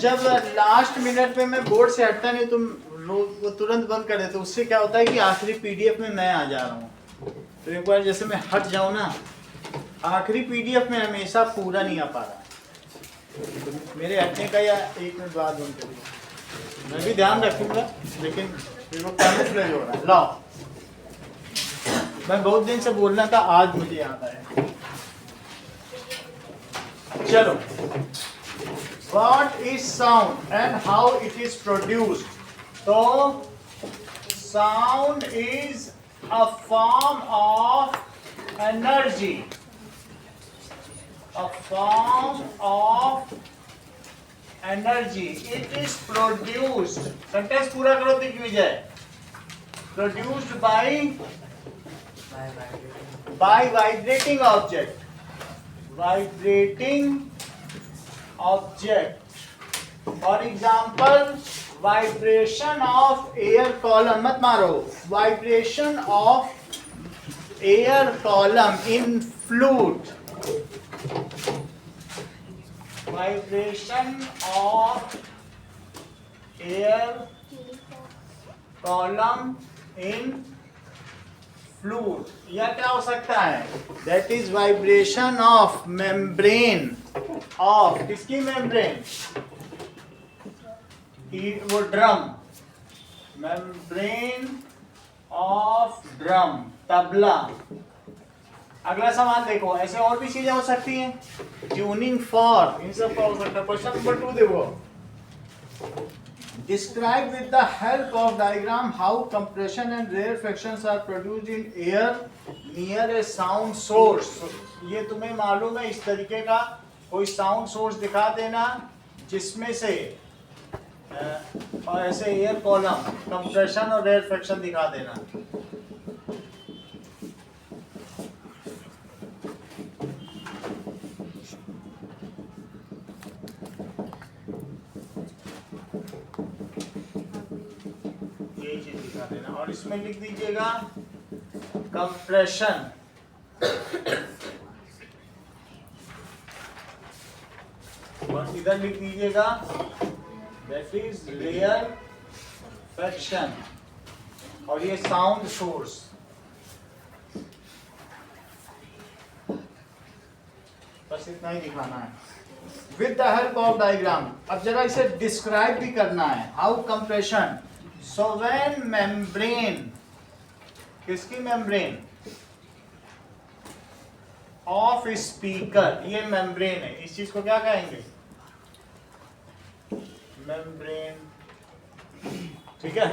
जब last minute में मैं बोर्ड से हटता नहीं तुम वो तुरंत बंद कर देते, उससे क्या होता है कि आखिरी पीडीएफ में मैं आ जा रहा हूँ। तो एक बार जैसे मैं हट जाऊँ ना, आखिरी पीडीएफ में हमेशा पूरा नहीं आ पा रहा। तो मेरे हटने का या 1 मिनट बाद बंद करिए, मैं भी ध्यान रखूंगा, लेकिन फिर वो कैमोफ्लेज हो रहा है। लाओ, मैं बहुत दिन से बोलना था, आज मुझे याद आया। चलो, what is sound and how it is produced? तो sound is a form of energy, a form of energy. It is produced, sentence पूरा करो Digvijay. Produced by vibrating object, vibrating object. For example, vibration of air column, मत मारो, vibration of air column in flute, vibration of air column in flute. या क्या हो सकता है? That is vibration of membrane of, किसकी मेम्ब्रेन? वो drum, membrane of drum, tabla. अगला सवाल देखो, ऐसे और भी चीजें हो सकती हैं। ट्यूनिंग फॉर, इन सब का हो सकता है। क्वेश्चन नंबर 2 देखो। Describe with the help of diagram how compression and rarefactions are produced in air near a sound source. ये तुम्हें मालूम है, इस तरीके का कोई साउंड सोर्स दिखा देना जिसमें से और ऐसे एयर कॉलम, कंप्रेशन और रेयरफैक्शन दिखा देना। और इसमें लिख दीजिएगा कंप्रेशन, और इधर लिख दीजिएगा दैट इज रेयरफैक्शन, और ये साउंड सोर्स। बस इतना ही दिखाना है with the help of diagram. अब जरा इसे डिस्क्राइब भी करना है। How compression, so when membrane, किसकी membrane? of speaker, ये membrane है, इस चीज को क्या कहेंगे? membrane, ठीक है?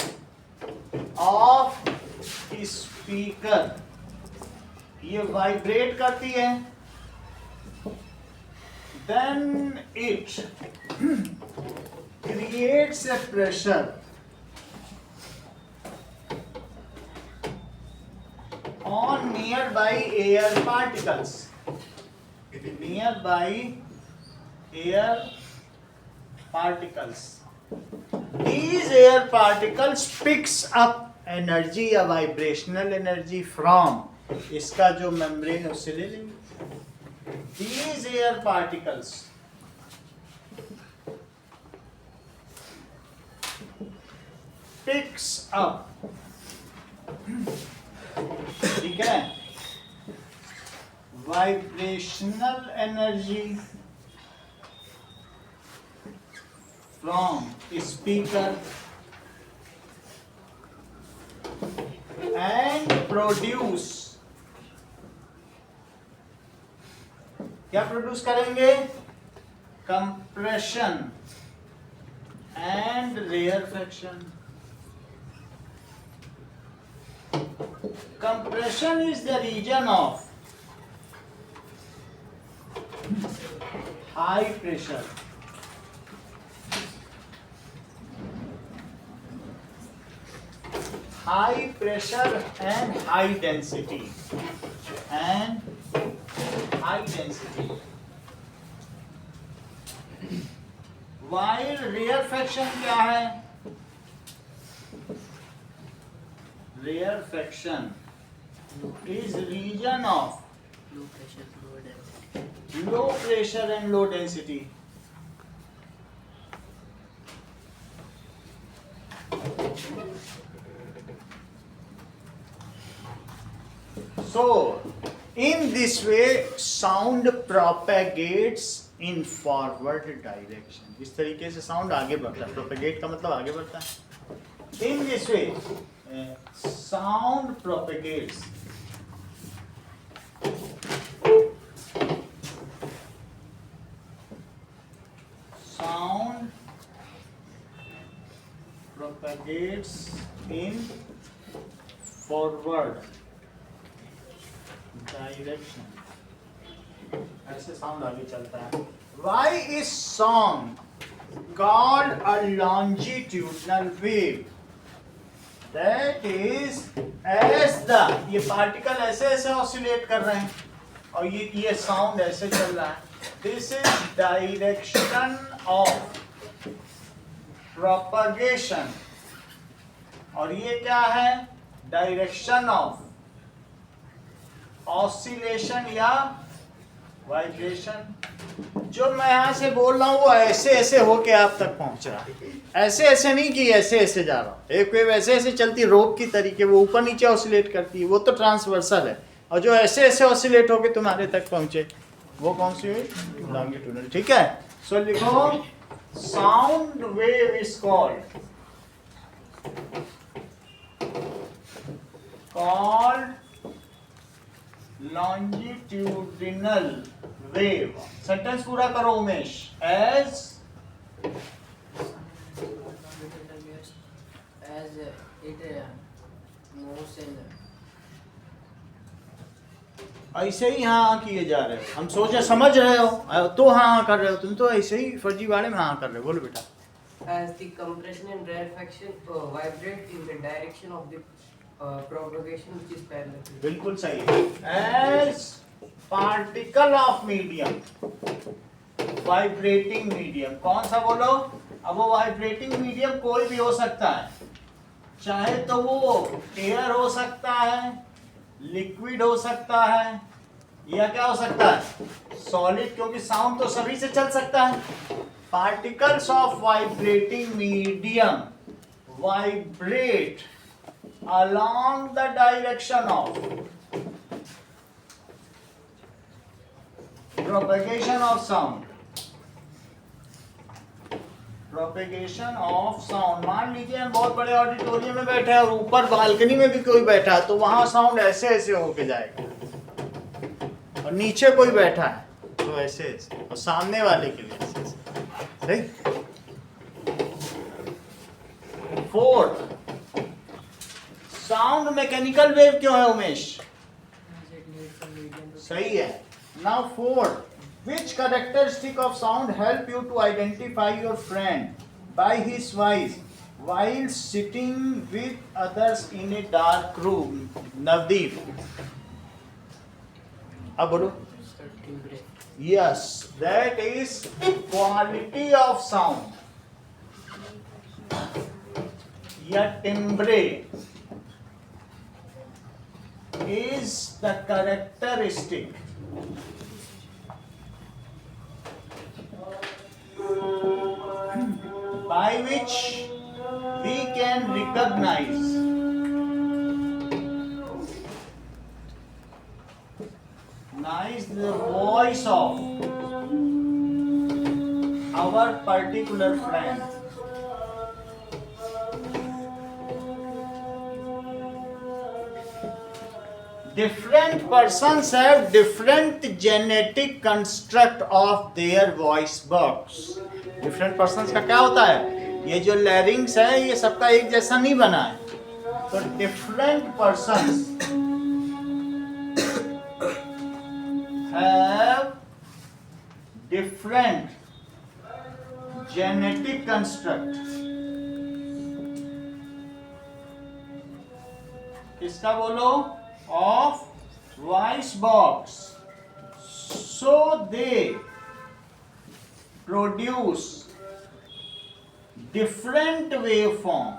of speaker, ये vibrate करती है, then it creates a pressure on nearby air particles, nearby air particles. These air particles picks up energy या vibrational energy from, इसका जो membrane है उससे ले लेंगे। These air particles picks up, ठीक है, vibrational energy from speaker and produce, क्या प्रोड्यूस करेंगे? Compression and rarefaction. Compression is the region of high pressure, high pressure and high density, and high density. While rarefaction क्या है? Rarefaction is region of low pressure and low density. So in this way sound propagates in forward direction. इस तरीके से sound आगे बढ़ता है. Propagate का मतलब आगे बढ़ता है. In this way sound propagates in forward direction. ऐसे साउंड आगे चलता है. Why is song called a longitudinal wave? That is as the ये पार्टिकल ऐसे ऐसे ऑसिलेट कर रहे हैं और ये साउंड ऐसे चल रहा है. This is direction of propagation और ये क्या है? डायरेक्शन ऑफ ऑसिलेशन या वाइब्रेशन. जो मैं यहां से बोल रहा हूं वो ऐसे ऐसे होके आप तक पहुंच रहा है. ऐसे ऐसे नहीं कि ऐसे ऐसे जा रहा हूं. एक वेव ऐसे ऐसे चलती रोप की तरीके, वो ऊपर नीचे ऑसिलेट करती है, वो तो ट्रांसवर्सल है. और जो ऐसे ऐसे ऑसिलेट होके तुम्हारे तक पहुंचे वो कौन सी हुई? लॉन्गिट्यूडनल. ठीक है. सो लिखो sound wave is called longitudinal wave. Sentence पूरा करो Umesh. as it moves in ऐसे ही हाँ किए जा रहे हो. हम सोचे समझ रहे हो तो हाँ कर रहे हो. तुम तो ऐसे ही फर्जीवाड़े में हाँ कर रहे हो. बोलो बेटा. as the compression and rarefaction vibrate in the direction of the propagation which is parallel to it. बिल्कुल सही है. as particle of medium vibrating medium. कौन सा बोलो? अब वो वाइब्रेटिंग मीडियम कोई भी हो सकता है. चाहे तो वो एयर हो सकता है, लिक्विड हो सकता है, या क्या हो सकता है? सॉलिड. क्योंकि साउंड तो सभी से चल सकता है. Particles of vibrating medium vibrate along the direction of propagation of sound. Propagation of sound. मान लीजिए हम बहुत बड़े ऑडिटोरियम में बैठे हैं और ऊपर बालकनी में भी कोई बैठा है तो वहां साउंड ऐसे ऐसे होके जाएगा. और नीचे कोई बैठा है तो ऐसे ऐसे, और सामने वाले के लिए ऐसे ऐसे. फोर्थ, साउंड मैकेनिकल वेव क्यों है उमेश? सही है. Now fourth, which characteristic of sound help you to identify your friend by his voice while sitting with others in a dark room? Navdeep. अब बोलो. Yes, that is quality of sound. या timbre is the characteristic by which we can recognize the voice of our particular friend. Different persons have different genetic construct of their voice box. Different persons का क्या होता है? ये जो लैरिंग्स है ये सबका एक जैसा नहीं बना है. तो different persons have different genetic construct. किसका बोलो? Of voice box. So they produce different waveform.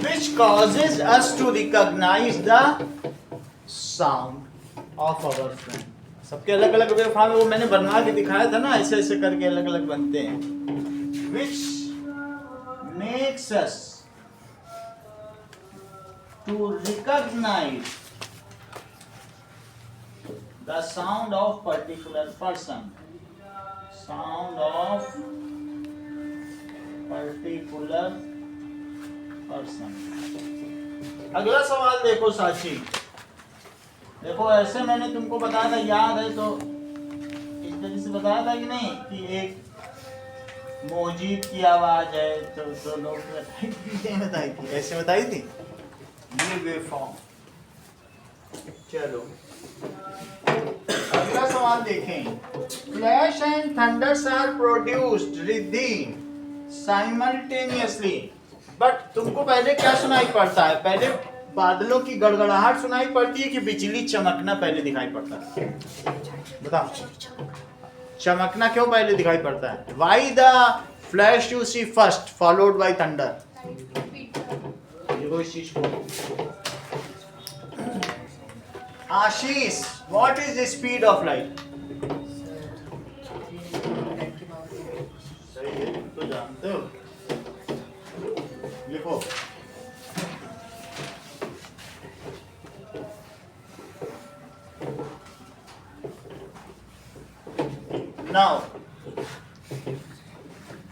Which causes us to recognize the sound of our friend. सबके अलग अलग वेव फॉर्म, वो मैंने बनवा के दिखाया था ना, ऐसे ऐसे करके अलग अलग बनते हैं. Which makes us to recognize the sound of particular person. Sound of particular person. अगला सवाल देखो साक्षी. देखो ऐसे मैंने तुमको बताया था, याद है तो इस तरह से बताया था कि नहीं, कि एक मोजीब की आवाज है तो लोग बताई थी, ऐसे बताई थी ये वेव फॉर्म. चलो अगला सवाल देखें. Flash and thunders are produced रिद्धि साइमल्टेनियसली. बट तुमको पहले क्या सुनाई पड़ता है? पहले बादलों की गड़गड़ाहट सुनाई पड़ती है कि बिजली चमकना पहले दिखाई पड़ता है? बताओ, चमकना क्यों पहले दिखाई पड़ता है? Why the flash you see first followed by thunder? देखो इस चीज को. आशीष, what is the speed of light? सही है, तुम तो जानते हो. लिखो. Now,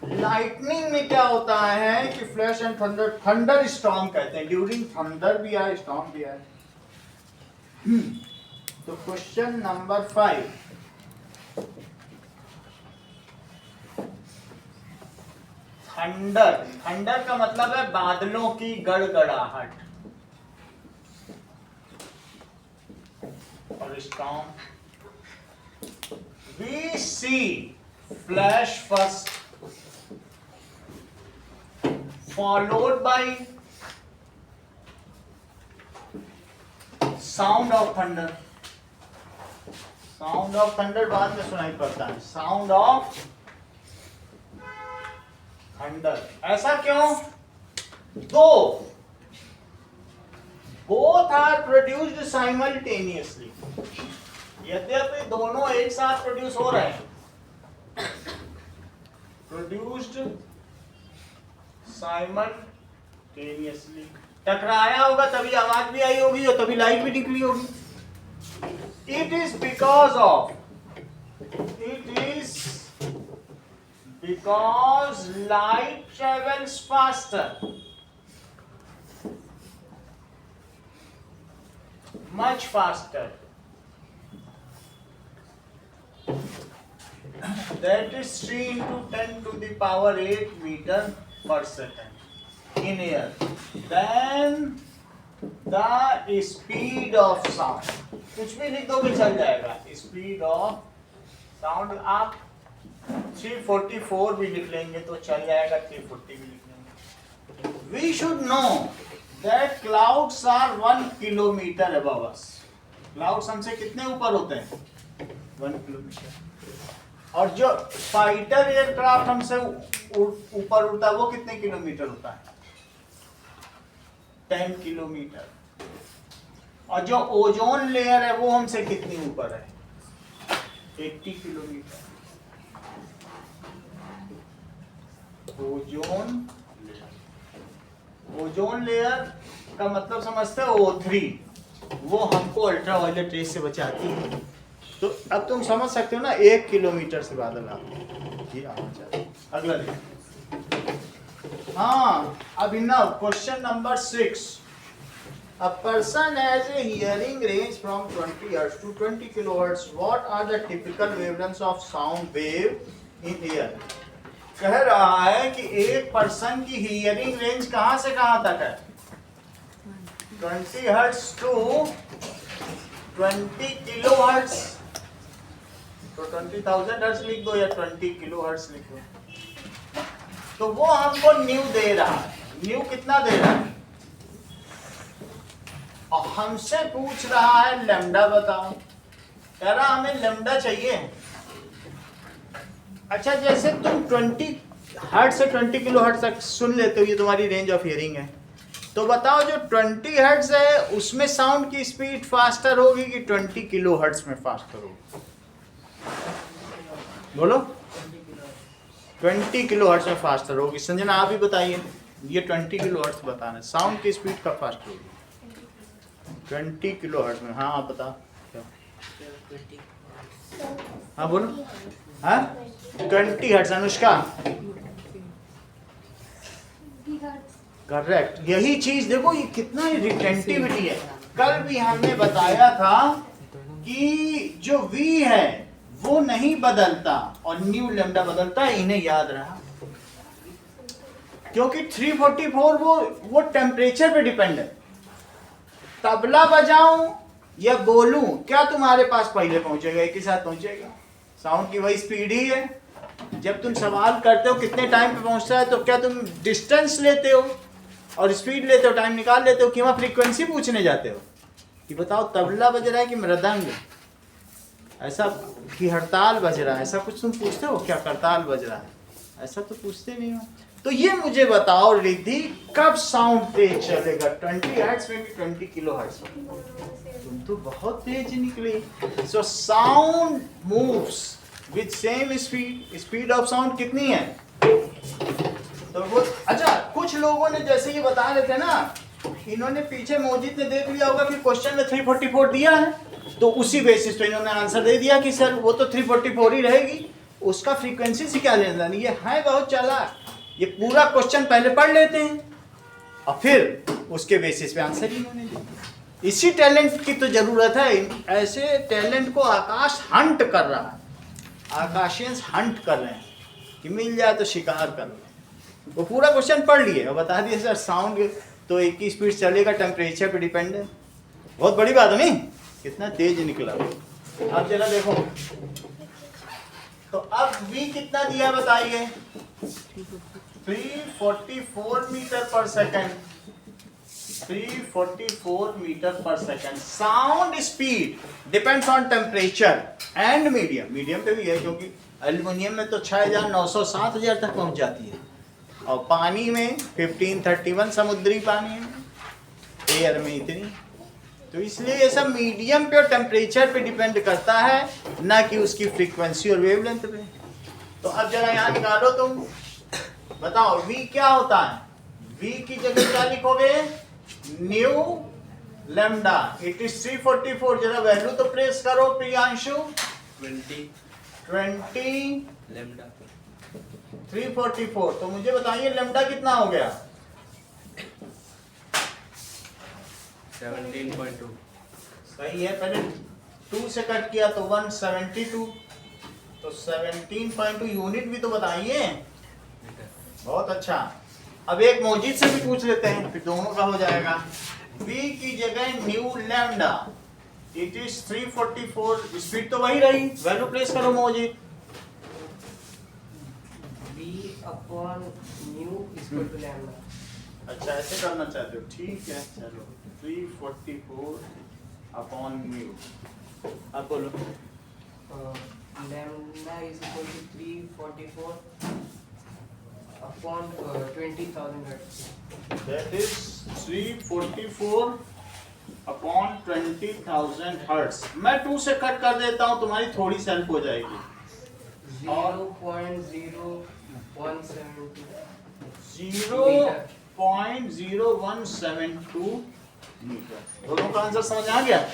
लाइटनिंग में क्या होता है कि flash and thunder, thunder storm कहते हैं. ड्यूरिंग थंडर भी आए, स्टॉर्म भी आए. तो क्वेश्चन नंबर 5. थंडर, थंडर का मतलब है बादलों की गड़गड़ाहट. और storm, we see flash first followed by sound of thunder. Sound of thunder बाद में सुनाई पड़ता है. Sound of thunder. ऐसा क्यों? दो, both are produced simultaneously. यद्यपि दोनों एक साथ प्रोड्यूस हो रहे हैं, प्रोड्यूस्ड साइमल्टेनियसली. टकराया होगा तभी आवाज भी आई होगी और तभी लाइट भी निकली होगी. It is because light travels faster, much faster. That is 3 into 10 to the power 8 meter per second in air. Then the speed of sound. कुछ भी लिख दोगे चल जाएगा. Speed of sound आप 344 भी लिख लेंगे तो चल जाएगा, 340 भी लिख लेंगे. We should know that clouds are 1 kilometer above us. Clouds हमसे कितने ऊपर होते हैं? 1 किलोमीटर. और जो फाइटर एयरक्राफ्ट हमसे ऊपर उड़ता है वो कितने किलोमीटर होता है? 10 किलोमीटर. और जो ओजोन लेयर है वो हमसे कितनी ऊपर है? 80 किलोमीटर. ओजोन लेयर का मतलब समझते हो? O3. वो हमको अल्ट्रावायलेट रेस से बचाती है. तो अब तुम समझ सकते हो ना, 1 किलोमीटर से बादल आते हैं. ये अगला देखो. हाँ, अभिनव, question number 6. A person has a hearing range from 20 Hz to 20 kHz. What are the typical wavelengths of sound wave in air? कह रहा है कि एक पर्सन की हियरिंग रेंज कहां से कहां तक है? 20 Hz to 20 kHz. तो 20,000 हर्ट्ज लिख दो या 20 किलो हर्ट्ज लिख दो. तो वो हमको न्यू दे रहा है. न्यू कितना दे रहा है? और हमसे पूछ रहा है लैम्डा बताओ. कह रहा हमें लैम्डा चाहिए. अच्छा, जैसे तुम 20 हर्ट्ज से 20 किलो हर्ट्ज तक सुन लेते हो, ये तुम्हारी रेंज ऑफ हियरिंग है, तो तो बताओ जो 20 हर्ट्ज है उसमें साउंड की स्पीड फास्टर होगी कि 20 किलो हर्ट्ज में फास्टर होगी? बोलो। 20 किलो हर्ट्ज में फास्टर होगी। संजना आप ही बताइए, ये 20 किलो हर्ट्ज बताना, साउंड की स्पीड कब फास्ट होगी? 20 किलो हर्ट्ज में। हाँ आप बताओ। हाँ बोलो। हाँ 20 हर्ट्ज। अनुष्का करेक्ट। यही चीज देखो, ये कितना रिटेंटिविटी है। कल भी हमने बताया था कि जो V है वो नहीं बदलता और न्यू लैम्डा बदलता है, इन्हें याद रहा। क्योंकि 344 वो टेम्परेचर पे डिपेंड है। तबला बजाऊं या बोलूं, क्या तुम्हारे पास पहले पहुंचेगा, एक ही साथ पहुंचेगा? साउंड की वही स्पीड ही है। जब तुम सवाल करते हो कितने टाइम पे पहुंचता है, तो क्या तुम डिस्टेंस लेते हो और स्पीड लेते हो, टाइम निकाल लेते हो, कि वहां फ्रीक्वेंसी पूछने जाते हो कि बताओ तबला बज रहा है कि मृदंग, ऐसा कि हड़ताल बज रहा है, ऐसा कुछ तुम पूछते हो क्या? करताल बज रहा है, ऐसा तो पूछते नहीं हो। तो ये मुझे बताओ रिद्धि, कब साउंड तेज चलेगा? 20 हर्ट्ज में कि 20 किलो हर्ट्ज में? तुम तो बहुत तेज निकली। So sound moves with same speed. Speed of sound कितनी है? तो वो अच्छा, कुछ लोगों ने जैसे ये बता रहे थे ना, इन्होंने पीछे मोजिद ने देख लिया होगा कि क्वेश्चन में 344 दिया है, तो उसी बेसिस पे इन्होंने आंसर दे दिया कि सर वो तो 344 ही रहेगी, उसका फ्रीक्वेंसी से क्या लेना नहीं। ये है बहुत चालाक, ये पूरा क्वेश्चन पहले पढ़ लेते हैं और फिर उसके बेसिस पे आंसर ही इन्होंने दिया। इसी टैलेंट की तो जरूरत है। ऐसे टैलेंट को आकाश हंट कर रहा है, आकाशियंस हंट कर रहे हैं कि मिल जाए तो शिकार कर रहे हैं। वो पूरा क्वेश्चन पढ़ लिए और बता दिए सर साउंड तो एक ही स्पीड चलेगा, टेम्परेचर पे डिपेंड है। बहुत बड़ी बात है नहीं? कितना तेज निकला। अब जरा देखो, तो अब V कितना दिया बताइए? 344 metre per second. 344 metre per second. Sound speed depends on temperature and medium. Medium पे भी है, क्योंकि एल्युमिनियम में तो 6900 7000 तक पहुंच जाती है, और पानी में 1531, समुद्री पानी में, एयर में इतनी। तो इसलिए ये सब मीडियम पे और टेम्परेचर पे डिपेंड करता है, ना कि उसकी फ्रीक्वेंसी और वेवलेंथ पे। तो अब जरा यहाँ निकालो तुम, बताओ V क्या होता है? V की जगह क्या लिखोगे? New lambda. It is 344। जरा वैल्यू तो प्रेस करो प्रियांशु। 20 लैम्डा 344। तो मुझे बताइए लैम्डा कितना हो गया? 17.2। सही है। पहले 2 से कट किया तो 172, तो 17.2 यूनिट भी तो बताइए। बहुत अच्छा। अब एक मौजिद से भी पूछ लेते हैं, फिर दोनों का हो जाएगा। V की जगह new lambda, it is 344। Speed तो वही रही, वैल्यू प्लेस करो मौजिद। V upon nu is equal to lambda. अच्छा ऐसे करना चाहते हो, ठीक है चलो। 344 अपॉन म्यू। अब बोलो। Lambda is equal to 344 upon 20,000 hertz. That is 344 upon 20,000 hertz. मैं 2 से कट कर देता हूँ, तुम्हारी थोड़ी सी हेल्प हो जाएगी। 0.0172 मीटर। दोनों का आंसर समझ आ गया?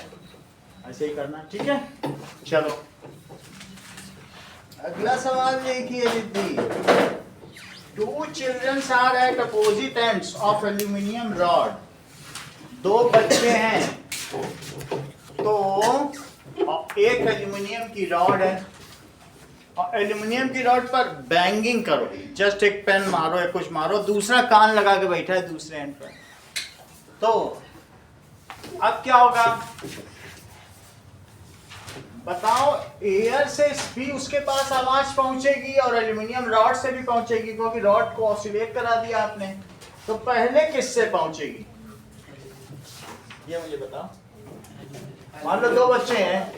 ऐसे ही करना, ठीक है। चलो अगला सवाल देखिए Riddhi. 2 children are at opposite ends of aluminum rod। 2 बच्चे हैं, तो एक एल्यूमिनियम की रॉड है, और एल्यूमिनियम की रॉड पर बैंगिंग करो, जस्ट एक पेन मारो या कुछ मारो, दूसरा कान लगा के बैठा है दूसरे एंड पर। तो अब क्या होगा बताओ? एयर से भी उसके पास आवाज पहुंचेगी और एल्यूमिनियम रॉड से भी पहुंचेगी, क्योंकि रॉड को ऑसिलेट करा दिया आपने। तो पहले किससे पहुंचेगी ये मुझे बताओ। मान लो 2 बच्चे हैं,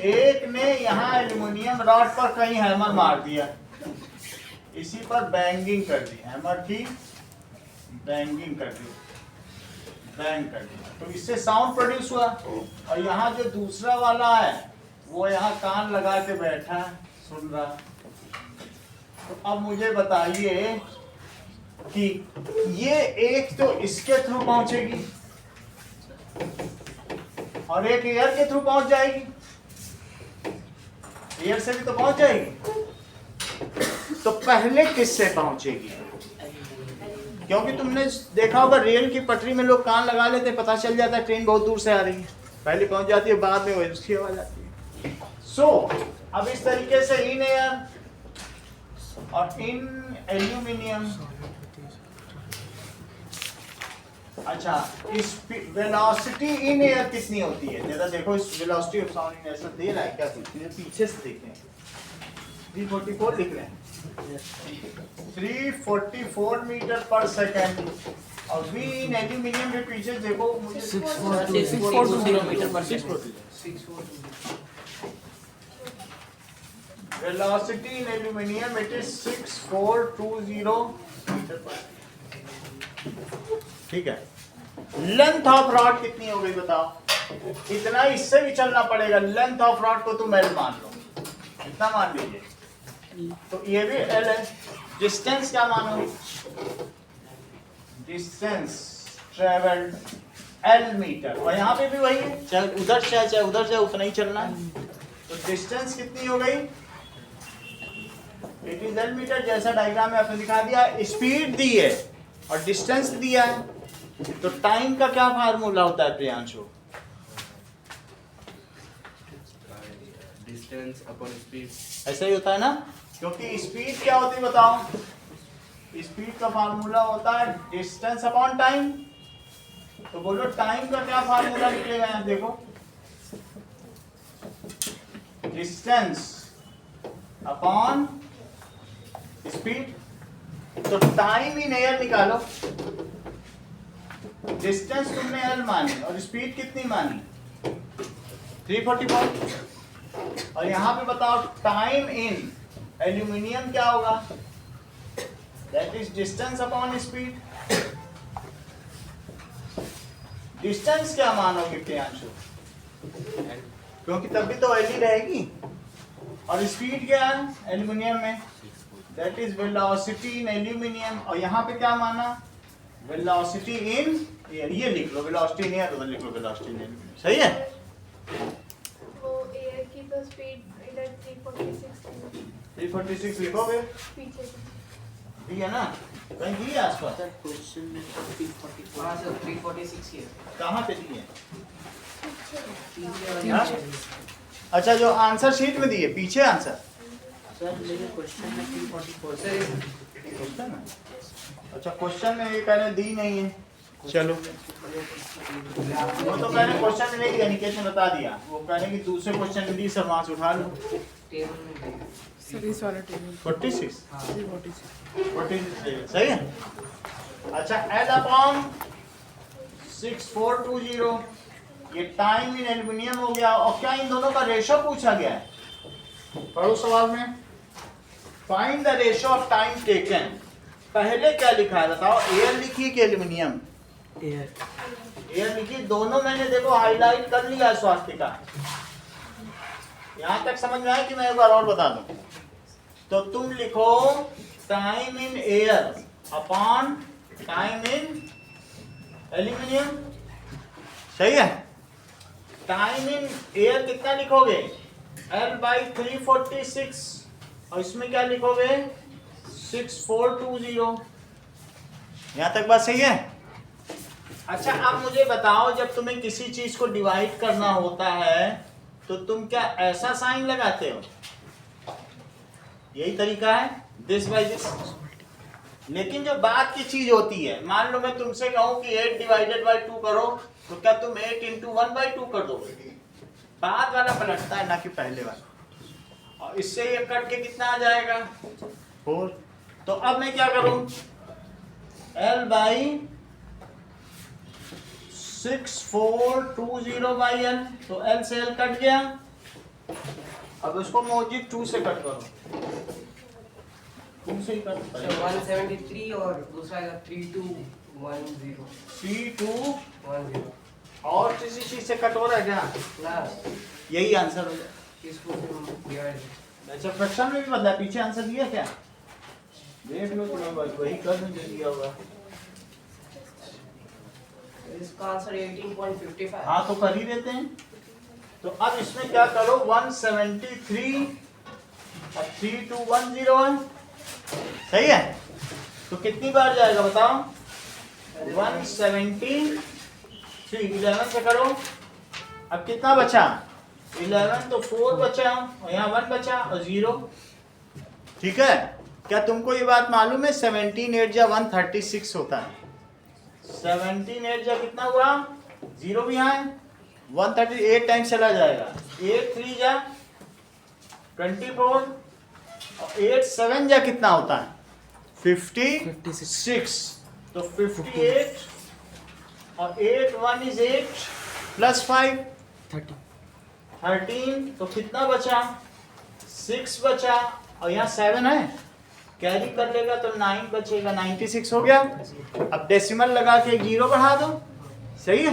एक ने यहाँ एल्यूमिनियम रॉड पर कहीं हैमर मार दिया, इसी पर बैंगिंग कर दी, हैमर की बैंगिंग कर दी। बैंग कर दिया, तो इससे साउंड प्रोड्यूस हुआ। और यहाँ जो दूसरा वाला है वो यहाँ कान लगा के बैठा है, सुन रहा। तो अब मुझे बताइए कि ये एक तो इसके थ्रू पहुंचेगी और एक एयर के थ्रू पहुंच जाएगी, एयर से भी तो पहुंच जाएगी। तो पहले किससे पहुंचेगी? क्योंकि तुमने देखा होगा रेल की पटरी में लोग कान लगा लेते, पता चल जाता है ट्रेन बहुत दूर से आ रही है, पहले पहुंच जाती है, बाद में उसकी आवाज आती है। सो अब इस तरीके से इन एयर और इन एल्यूमिनियम। अच्छा, इस वेलोसिटी इन एयर कितनी होती है? जरा देखो, इस वेलोसिटी ऑफ साउंड इन ऐसा दे रहा है क्या? पीछे से देखें, 344 लिख रहे हैं, 344 मीटर पर सेकेंड। और वी इन एल्यूमिनियम के पीछे देखो, मुझे 642 metre per second. Velocity in aluminium it is 6420 metre per. ठीक है, लेंथ ऑफ रॉड कितनी हो गई बताओ? इतना इससे भी चलना पड़ेगा। लेंथ ऑफ रॉड को तुम एल मान लो, इतना मान लीजिए, तो ये भी एल है। डिस्टेंस क्या मानो? डिस्टेंस ट्रेवल्ड एल मीटर, और यहाँ पे भी वही है, चाहे उधर से चाहे उधर से उतना ही चलना है। तो डिस्टेंस कितनी हो गई? इट इज एल मीटर, जैसा डायग्राम में आपने दिखा दिया। स्पीड दी है और डिस्टेंस दिया है, तो टाइम का क्या फार्मूला होता है प्रियांशु? Distance upon speed. ऐसा ही होता है ना, क्योंकि स्पीड क्या होती है बताओ? स्पीड का फार्मूला होता है डिस्टेंस अपॉन टाइम। तो बोलो टाइम का क्या फार्मूला निकलेगा? यहाँ देखो, डिस्टेंस अपॉन स्पीड। तो टाइम इन एयर निकालो। डिस्टेंस तुमने एल मानी और स्पीड कितनी मानी? 344। और यहाँ पे बताओ टाइम इन एल्यूमिनियम क्या होगा? That is distance upon speed. Distance क्या मानोगे प्रियांशु? क्योंकि तब भी तो एल ही रहेगी। और स्पीड क्या है एल्यूमिनियम में? That is velocity in aluminium. और यहाँ पे क्या माना? Velocity in air. ये लिख लो वेलोसिटी इन एयर, उधर लिख लो वेलोसिटी इन एल्यूमिनियम। सही है? वो एयर की तो स्पीड इधर 346 346 लिखोगे? पीछे ठीक है ना? कहीं दी है आसपास? क्वेश्चन में 344। हां सर 346 है। कहाँ पे दी है? पीछे हाँ? अच्छा, जो आंसर शीट में दी है पीछे आंसर? सर मेरे क्वेश्चन में 344 सर। क्वेश्चन है? अच्छा, क्वेश्चन में ये कहने दी नहीं है। चलो, वो तो कहने क्वेश्चन में नहीं दिया, निकेश ने बता दिया। वो कहने कि दूसरे क्वेश्चन में दी, सर वहां से उठा लो। टेबल में देगा। सर इस वाला टेबल 46 46 सही है। अच्छा, एल अपॉन 6420, ये टाइम इन एल्यूमिनियम हो गया। और क्या इन दोनों का रेशो पूछा गया है? पढ़ो सवाल में, find the ratio of time taken. पहले क्या लिखा है बताओ? एयर लिखी कि एल्यूमिनियम? एयर लिखी। दोनों मैंने देखो हाईलाइट कर लिया स्वास्थ्य का। यहां तक समझ में आया कि मैं एक बार और बता दूं? तो तुम लिखो time in air upon time in aluminium. सही है? टाइम इन एयर कितना लिखोगे? L/346। और इसमें क्या लिखोगे? 6420। यहां तक बात सही है? अच्छा, अब मुझे बताओ, जब तुम्हें किसी चीज को डिवाइड करना होता है तो तुम क्या ऐसा साइन लगाते हो? यही तरीका है, दिस बाय दिस। लेकिन जो बात की चीज होती है, मान लो मैं तुमसे कहूं कि 8 डिवाइडेड बाय 2 करो, तो क्या तुम 8 इंटू 1/2 कर दोगे? बाद वाला पलटता है, ना कि पहले वाला। और इससे ये कट के कितना आ जाएगा? 4। तो अब मैं क्या करूं? L/6420/L। तो L से L कट गया। अब उसको मौजिक 2 से कट करो। 2 से ही कट। 173 और दूसरा 32 10 C2 और किसी चीज से कट हो रहा है क्या? ना यही आंसर हो गया। इसको डिवाइड अच्छा फ्रैक्शन में भी बदला, पीछे आंसर दिया क्या? देख लो तुम्हें वही कर जो दिया होगा। इसका आंसर 18.55। हाँ तो कर ही देते हैं। तो अब इसमें क्या करो 173 और 32101 सही है। तो कितनी बार जाएगा बताओ? 173 11 से करो। अब कितना बचा? 11 तो 4 बचा और यहाँ 1 बचा और 0। ठीक है। क्या तुमको ये बात मालूम है 17 8 जा 136 होता है। 17 8 जा कितना हुआ? 0 भी यहाँ है, 138 टाइम्स चला जाएगा। 8 3 जा 24 और 8 7 जा कितना होता है? 56। तो 58 और 8 1 is 8 प्लस 5 13। तो कितना बचा? 6 बचा और यहाँ 7 है, कैरी कर लेगा तो 9 बचेगा, 96 हो गया। अब डेसिमल लगा के एक 0 बढ़ा दो, सही है।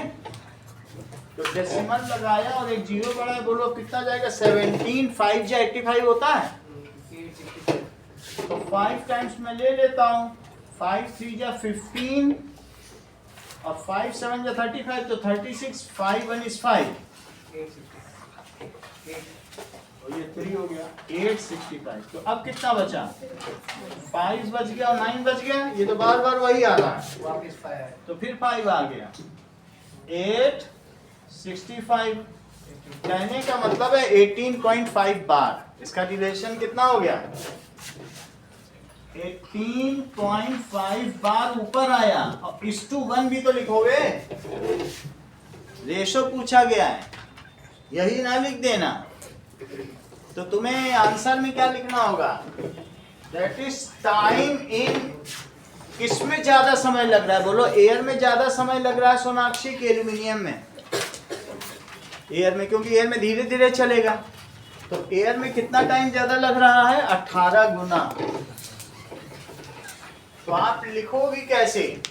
तो डेसिमल लगाया और एक 0 बढ़ाया, बोलो कितना जाएगा? 17 5 जा 85 होता है। तो 5 टाइम्स मैं ले लेता हूँ, 5 3 जा 15 और 5 7 जा 35 तो 36 5 1 is 5 और ये 3 हो गया 865। तो अब कितना बचा? 5 बच गया और 9 बच गया। ये तो बार बार वही आ रहा है, वापस 5 है तो फिर 5 आ गया 865। कहने का मतलब है 18.5 बार। इसका ड्यूरेशन कितना हो गया? 18.5 बार ऊपर आया। अब इस टू 1 भी तो लिखोगे, रेशो पूछा गया है, यही ना लिख देना। तो तुम्हें आंसर में क्या लिखना होगा? दैट इज टाइम इन, किसमें ज्यादा समय लग रहा है? बोलो एयर में ज्यादा समय लग रहा है सोनाक्षी के एल्यूमिनियम में? एयर में, क्योंकि एयर में धीरे धीरे चलेगा। तो एयर में कितना टाइम ज्यादा लग रहा है? 18 गुना। तो आप लिखोगे कैसे?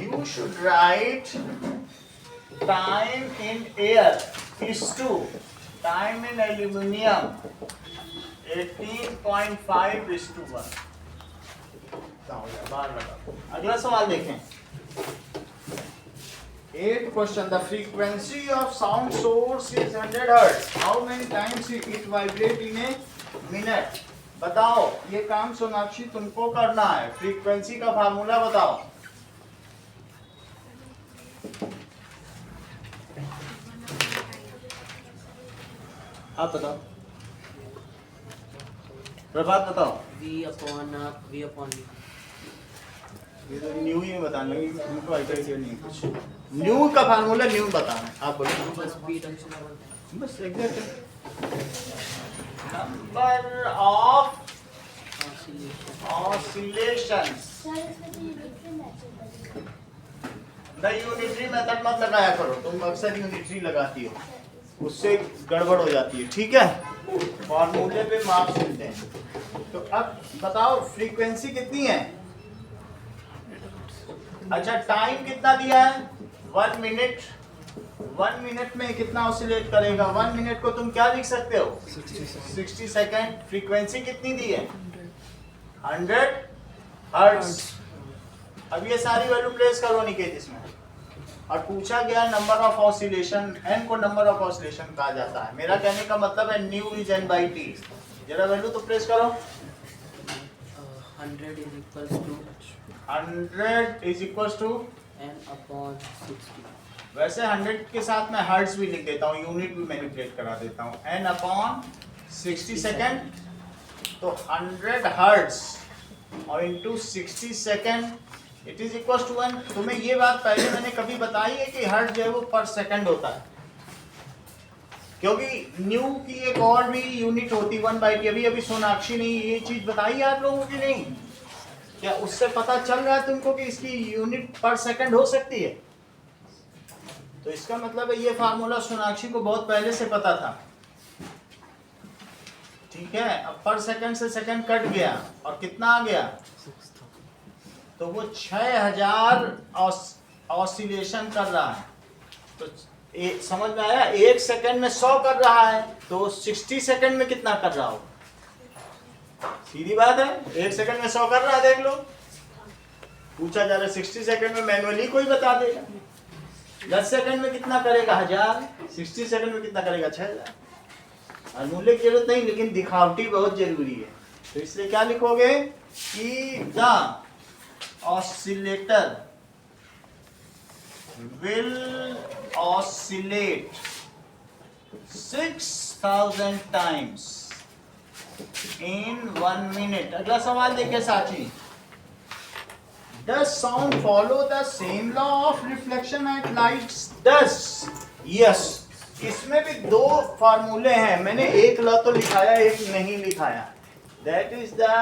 You should write time in air is to time in aluminium 18.5 is to 1। अगला सवाल देखें। 8th question, the frequency of sound source is 100 Hz. How many times it vibrate in a minute? बताओ, ये काम सोनाक्षी तुमको करना है। फ्रीक्वेंसी का फार्मूला बताओ। आप बताओ, प्रभात बताओ। V upon V। ये तो न्यू ही बताने लगी, तुमको आइडिया नहीं कुछ। न्यू का फार्मूला न्यू बताना है, आप बोलो। बस exact number of oscillations। The unitary method मत लगाया करो, तुम अक्सर यूनिटरी लगाती हो, उससे गड़बड़ हो जाती है। ठीक है, फॉर्मूले पे मार्क्स मिलते हैं। तो अब बताओ फ्रीक्वेंसी कितनी है? अच्छा, टाइम कितना दिया है? 1 मिनट। 1 मिनट में कितना ऑसिलेट करेगा? 1 मिनट को तुम क्या लिख सकते हो? 60 सेकेंड। फ्रीक्वेंसी कितनी दी है? 100 हर्ट्ज। अब ये सारी वैल्यू प्लेस करो निकेत इसमें। और पूछा गया नंबर ऑफ ऑसिलेशन, एन को नंबर ऑफ ऑसिलेशन कहा जाता है। मेरा कहने का मतलब है new is an by T. जरा वैल्यू तो प्लेस करो। 100 is equals to 100 is equals to n upon 60। वैसे 100 के साथ मैं हर्ट्ज भी लिख देता हूँ, यूनिट भी मैनिपुलेट करा देता हूँ। n अपॉन 60 सेकेंड, तो 100 हर्ट्ज और into 60 second it is equal to 1। तुम्हें ये बात पहले मैंने कभी बताई है कि हर्ट्ज जो है वो पर सेकंड होता है, क्योंकि न्यू की एक और भी यूनिट होती 1/t। अभी अभी सोनाक्षी ने ये चीज बताई है आप लोगों की नहीं? क्या उससे पता चल रहा है तुमको कि इसकी यूनिट पर सेकंड हो सकती है? तो इसका मतलब है ये फार्मूला सोनाक्षी को बहुत पहले से पता था। ठीक है, अब पर सेकंड से सेकंड कट गया और कितना आ गया, तो वो 6000 ऑसिलेशन कर रहा है। तो समझ में आया, 1 सेकंड में 100 कर रहा है, तो 60 सेकंड में कितना कर रहा होगा? सीधी बात है, 1 सेकंड में 100 कर रहा है, देख लो। पूछा जा रहा है 60 सेकंड में, मैनुअली कोई बता देगा। 10 सेकंड में कितना करेगा 1000, 60 सेकंड में कितना करेगा 6000। मूल्य की जरूरत नहीं, लेकिन दिखावटी बहुत जरूरी है। तो इसलिए क्या लिखोगे कि the oscillator will oscillate 6000 times in 1 minute। अगला सवाल देखिए साची, does sound follow the same law of reflection at lights? does, yes। इसमें भी 2 फार्मूले हैं, मैंने एक लॉ तो लिखाया, एक नहीं लिखाया। that is the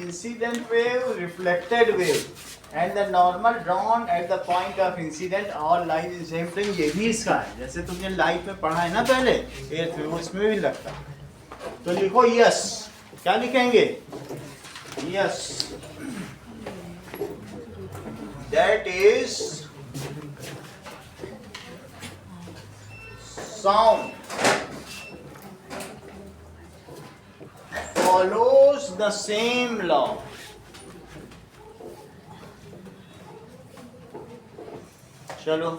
incident wave, reflected wave and the normal drawn at the point of incident all lies in same plane। ये भी इसका है, जैसे तुमने लाइट में पढ़ा है ना पहले, वो इसमें भी लगता है। तो लिखो यस, क्या लिखेंगे, yes, that is sound follows the same law। चलो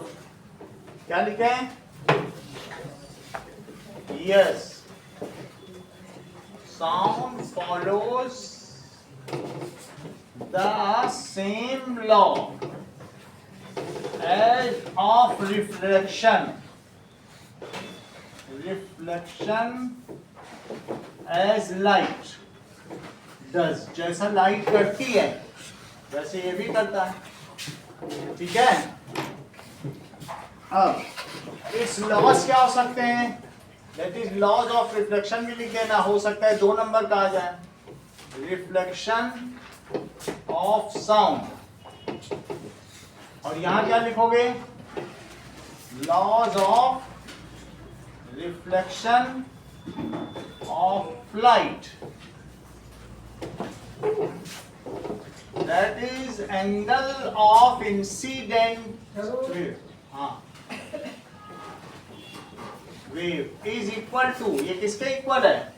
क्या लिखे हैं, yes, sound follows the same law as of reflection as light does। जैसा लाइट करती है वैसे ये भी करता है। ठीक है, अब इस लॉस क्या हो सकते हैं, that is laws of reflection भी लिख देना, हो सकता है 2 नंबर का आ जाए, रिफ्लेक्शन ऑफ साउंड। और यहां क्या लिखोगे, laws of reflection of light, that is angle of incident wave. हाँ, वेव इज इक्वल टू, ये किसके इक्वल है,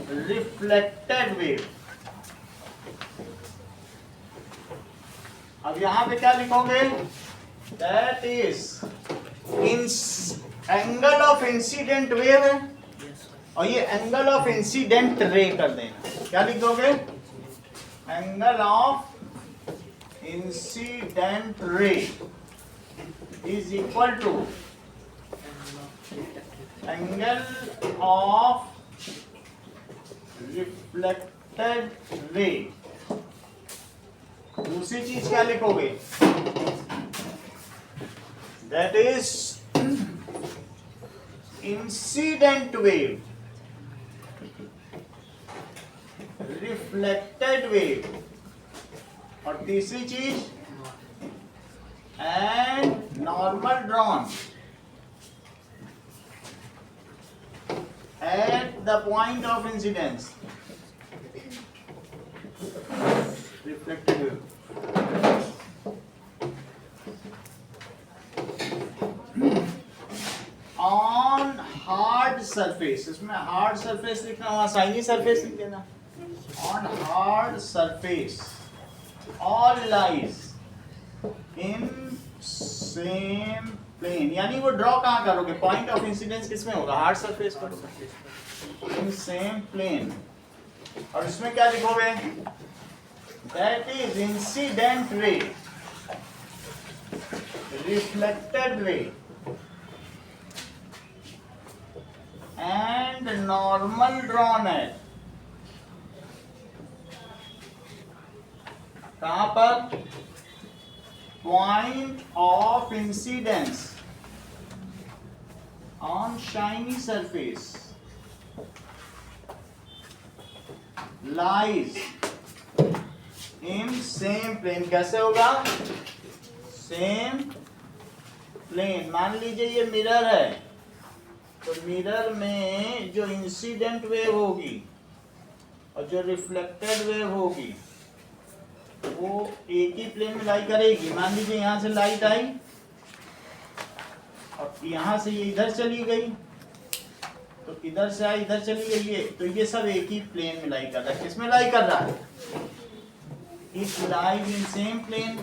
रिफ्लेक्टेड वेव। अब यहां पे क्या लिखोगे, that is angle of incident wave है, और ये एंगल ऑफ इंसिडेंट रे कर देना। क्या लिख दोगे, angle of incident ray is equal to angle of reflected ray. दूसरी चीज क्या लिखोगे, that is incident wave, reflected wave, और तीसरी चीज and normal drawn at the point of incidence, reflected wave। on hard surface, इसमें hard surface लिखना, वहां shiny surface लिख देना। on hard surface all lies in same plane, यानी वो ड्रॉ कहाँ करोगे, पॉइंट ऑफ इंसिडेंस किसमें होगा, हार्ड सरफेस पर, इन सेम प्लेन। और इसमें क्या लिखोगे, that is incident ray, reflected ray and normal drawn at, कहां पर, point of incidence on shiny surface lies in same plane। कैसे होगा, same प्लेन, मान लीजिए ये मिरर है, तो मिरर में जो इंसिडेंट वेव होगी और जो रिफ्लेक्टेड वेव होगी वो एक ही प्लेन में लाई करेगी। मान लीजिए यहाँ से लाइट आई और यहाँ से ये इधर चली गई, तो इधर से आई इधर चली गई ये, तो ये सब एक ही प्लेन में लाई कर रहा है। किसमें लाई कर रहा है? It lies in same plane.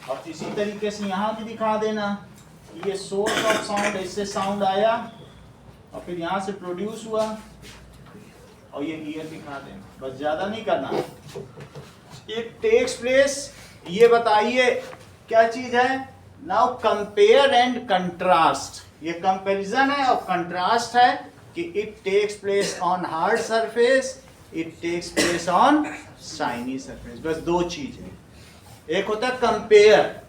और इसी तरीके से यहाँ भी दिखा देना, ये सोर्स ऑफ साउंड, इससे साउंड आया और फिर यहाँ से प्रोड्यूस हुआ और ये ईयर दिखा देना, बस ज्यादा नहीं करना। इट टेक्स प्लेस, ये बताइए क्या चीज है? नाउ कंपेयर एंड कंट्रास्ट, ये कंपैरिजन है और कंट्रास्ट है कि it takes place on hard surface, it takes place on shiny surface. बस दो चीज है, एक होता है कंपेयर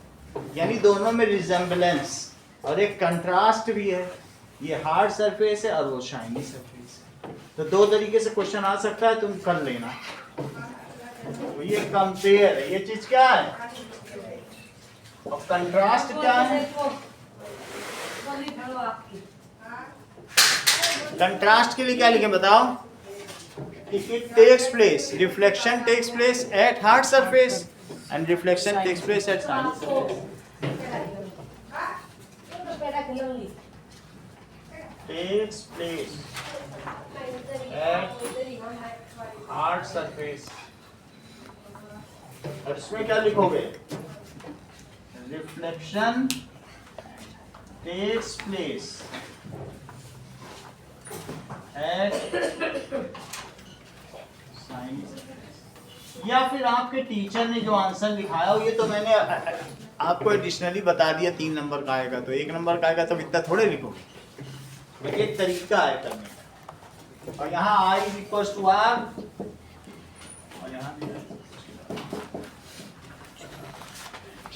यानी दोनों में रिजेम्बलेंस, और एक कंट्रास्ट भी है, ये हार्ड सरफेस है और वो शाइनी सरफेस है। तो दो तरीके से क्वेश्चन आ सकता है, तुम कर लेना। तो ये कंपेयर है, ये चीज क्या है, और कंट्रास्ट क्या है? कंट्रास्ट के लिए क्या लिखें बताओ? It takes place, reflection takes place at hard surface and reflection takes place at shiny surface. Takes place at hard surface. और इसमें क्या लिखोगे? Reflection takes place at या फिर आपके टीचर ने जो आंसर लिखाया हो, ये तो मैंने आपको एडिशनली बता दिया 3 नंबर का आएगा, तो 1 नंबर का आएगा तो इतना थोड़े लिखोगे, एक तरीका है करने का। और यहाँ आई इक्वल्स टू आर और यहाँ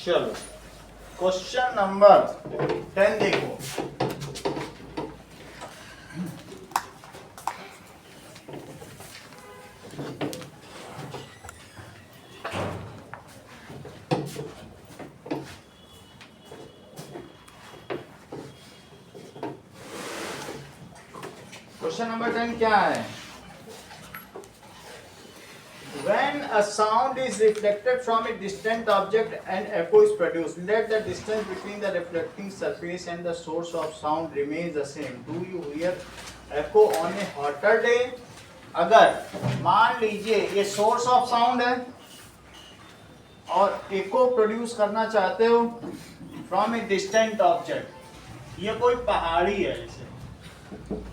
चलो क्वेश्चन नंबर 10 देखो। क्वेश्चन नंबर 10 क्या है? When a sound is reflected from a distant object and echo is produced, let the distance between the reflecting surface and the source of sound remains the same. Do you hear echo on a hotter day? अगर मान लीजिए ये source of sound है और एको produce करना चाहते हो from a distant object, ये कोई पहाड़ी है जैसे,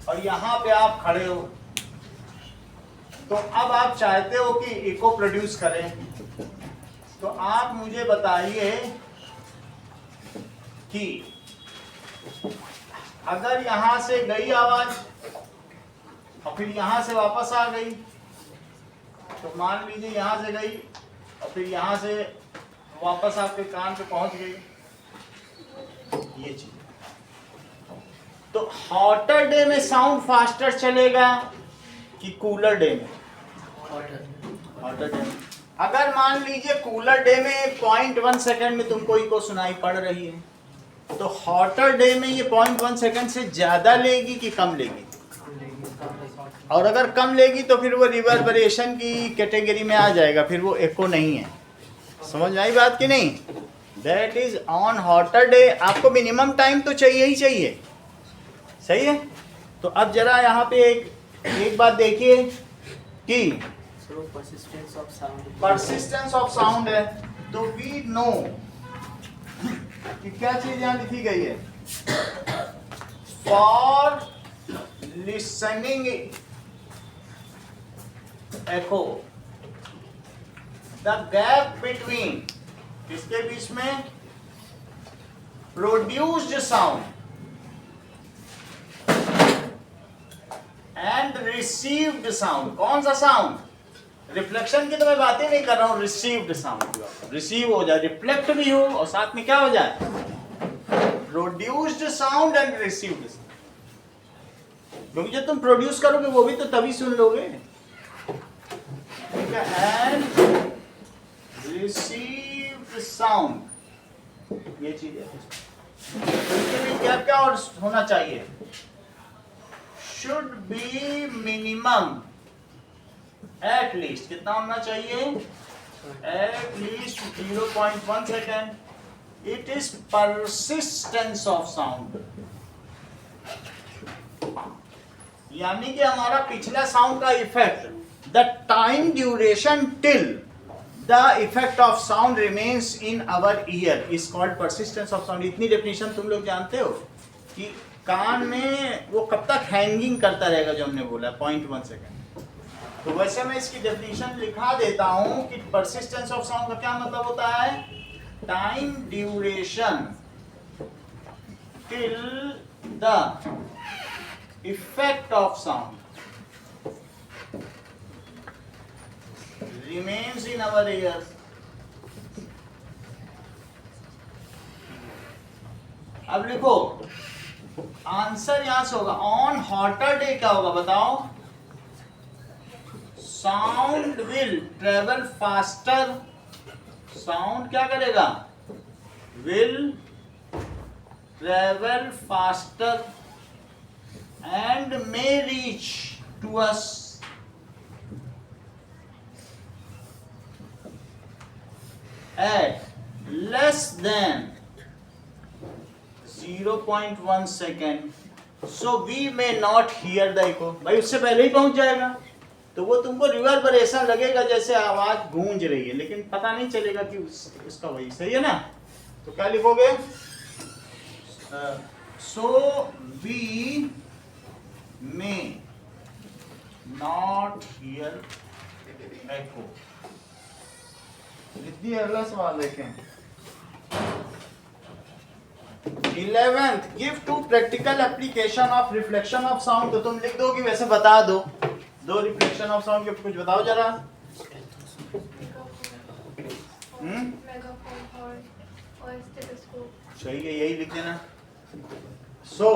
और यहाँ पे आप खड़े हो, तो अब आप चाहते हो कि इको प्रोड्यूस करें, तो आप मुझे बताइए कि अगर यहां से गई आवाज और फिर यहां से वापस आ गई, तो मान लीजिए यहां से गई और फिर यहां से वापस आपके कान पे पहुंच गई, ये चीज। तो हॉटर डे में साउंड फास्टर चलेगा कि कूलर डे में? हॉटर डे में। अगर मान लीजिए कूलर डे में 0.1 सेकंड में तुमको इको सुनाई पड़ रही है, तो हॉटर डे में ये 0.1 सेकंड से ज्यादा लेगी कि कम लेगी? और अगर कम लेगी तो फिर वो रिवर्बरेशन की कैटेगरी में आ जाएगा, फिर वो एको नहीं है। समझ में आई बात कि नहीं? That is on hotter day. आपको मिनिमम टाइम तो चाहिए ही चाहिए, सही है? तो अब जरा यहाँ पे एक बात देखिए कि परसिस्टेंस ऑफ साउंड है, तो वी नो कि क्या चीज यहाँ लिखी गई है? For listening echo, the gap between, इसके बीच में produced sound and received sound, कौन सा साउंड? रिफ्लेक्शन की तो मैं बातें नहीं कर रहा हूं, रिसीव्ड साउंड, रिसीव हो जाए, रिफ्लेक्ट भी हो और साथ में क्या हो जाए? Produced sound and received sound. क्योंकि जब तुम प्रोड्यूस करोगे वो भी तो तभी सुन लोगे, ठीक है? एंड रिसीव्ड साउंड, ये चीज है। इनके भी गैप क्या और होना चाहिए? Should be minimum at least कितना होना चाहिए? एट लीस्ट 0.1 सेकेंड। It is persistence of sound, यानी कि हमारा पिछला साउंड का effect, the time duration till the effect of sound remains in our ear is called persistence of sound. इतनी डेफिनेशन तुम लोग जानते हो कि कान में वो कब तक हैंगिंग करता रहेगा, जो हमने बोला 0.1 सेकेंड। तो वैसे मैं इसकी डेफिनेशन लिखा देता हूं कि परसिस्टेंस ऑफ साउंड का क्या मतलब होता है? Time duration till the effect of sound remains in our ears। अब लिखो आंसर यहां से होगा। ऑन हॉटर डे क्या होगा बताओ? Sound will travel faster. Sound क्या करेगा? Will travel faster and may reach to us at less than 0.1 second, so we may not hear the echo। भाई उससे पहले ही पहुंच जाएगा, तो वो तुमको रिवर्बरेशन लगेगा, जैसे आवाज गूंज रही है, लेकिन पता नहीं चलेगा कि उसका वही सही है ना। तो क्या लिखोगे? so we may not hear echo। इतनी अगला सवाल देखें। 11th give to practical application of reflection of sound। तो तुम लिख दो कि वैसे बता दो, दो रिफ्लेक्शन ऑफ साउंड के कुछ बताओ जरा। मेगाफोन और स्टेथोस्कोप। सही है, यही लिख देना। सो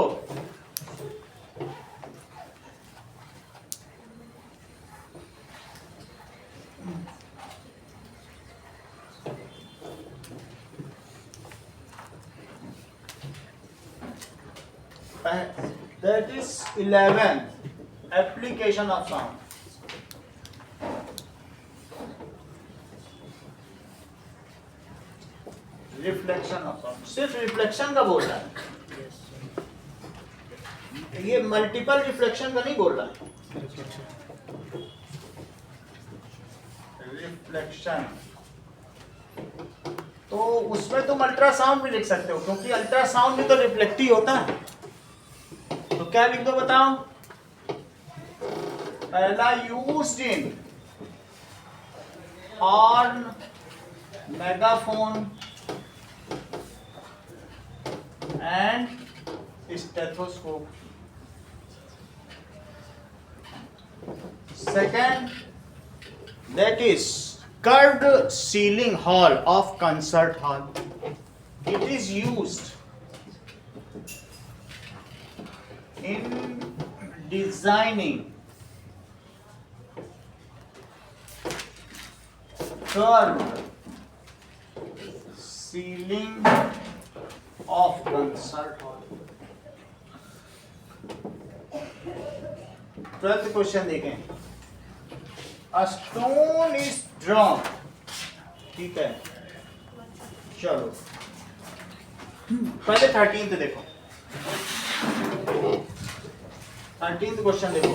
that is 11th application of sound। Reflection of sound, सिर्फ रिफ्लेक्शन का बोल रहा है, ये मल्टीपल रिफ्लेक्शन का नहीं बोल रहा है। रिफ्लेक्शन तो उसमें तुम अल्ट्रासाउंड भी लिख सकते हो, क्योंकि अल्ट्रासाउंड भी तो रिफ्लेक्ट ही होता है। तो क्या लिख दो बताओ? पहला used in horn, megaphone and stethoscope. Second, that is curved ceiling hall of concert hall। It is used in designing curved ceiling of concert hall। 12th question देखें। A stone is drawn। ठीक है, चलो पहले 13th देखो। 13th question देखो।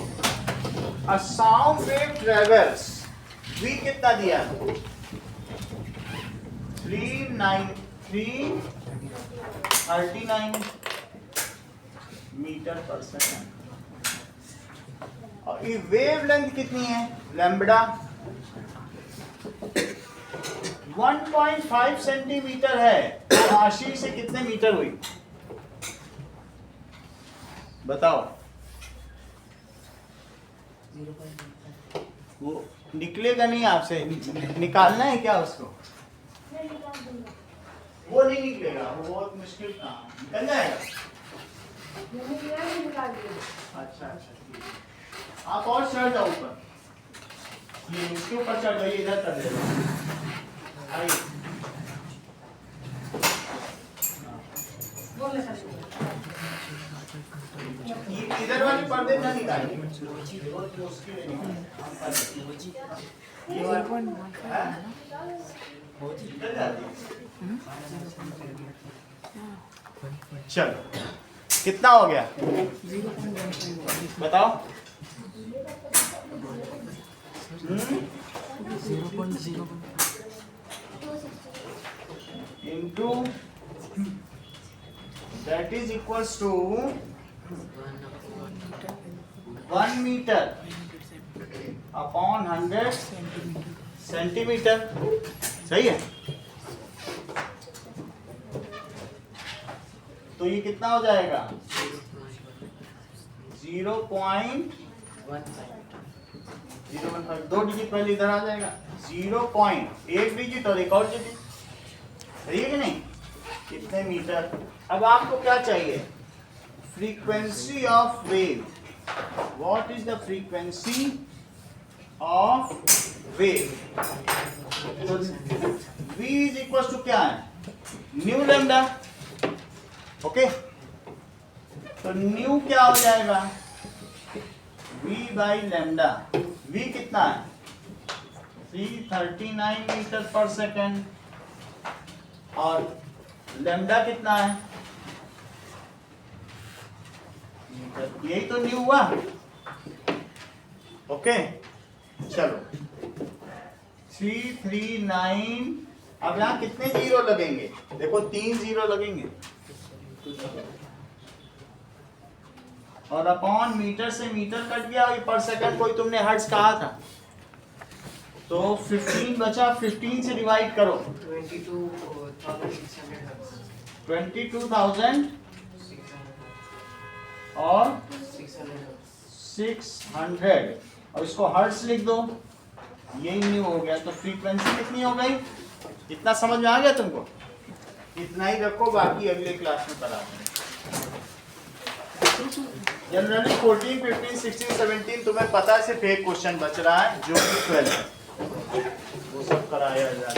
A sound wave travels, V कितना दिया? 339 metre per second. और ये वेव लेंथ कितनी है? लैम्बडा 1.5 सेंटीमीटर है, तो 80 से कितने मीटर हुई बताओ? वो निकलेगा नहीं आपसे, निकालना है क्या उसको? वो नहीं निकलेगा, वो बहुत मुश्किल काम, निकल जाएगा। अच्छा अच्छा ठीक है, आप और चढ़ जाओ ऊपर, ये इसके ऊपर चढ़ जाइए, इधर कर दे। आइए चलो कितना हो गया बताओ। Into that is equals to 1 metre upon 100 centimetre. सही है। तो ये कितना हो जाएगा 0.015 दो डिजिट पहले इधर आ जाएगा 0.1 डिजिट और एक और डिजिट। सही है कि नहीं। कितने मीटर। अब आपको क्या चाहिए frequency of wave. What is the frequency of wave. तो v इज इक्वल टू क्या है न्यू लैम्डा। ओके तो न्यू क्या हो जाएगा v बाई लैम्डा। v कितना है 339 मीटर पर सेकेंड और लैम्डा कितना है यही तो न्यू हुआ। ओके चलो 339। अब यहाँ कितने जीरो लगेंगे देखो 3 जीरो लगेंगे और अपॉन मीटर से मीटर कट गया और पर सेकंड कोई तुमने हर्ट्ज कहा था तो 15 बचा 15 से डिवाइड करो 22,000 और 600 और इसको हर्ट्ज लिख दो। यही न्यू हो गया। तो फ्रीक्वेंसी कितनी हो गई इतना समझ में आ गया तुमको। इतना ही रखो बाकी अगले क्लास में करा देंगे। जनरली 14, 15, 16, 17 तुम्हें पता है सिर्फ एक क्वेश्चन बच रहा है जो कि 12 वो सब कराया जाए।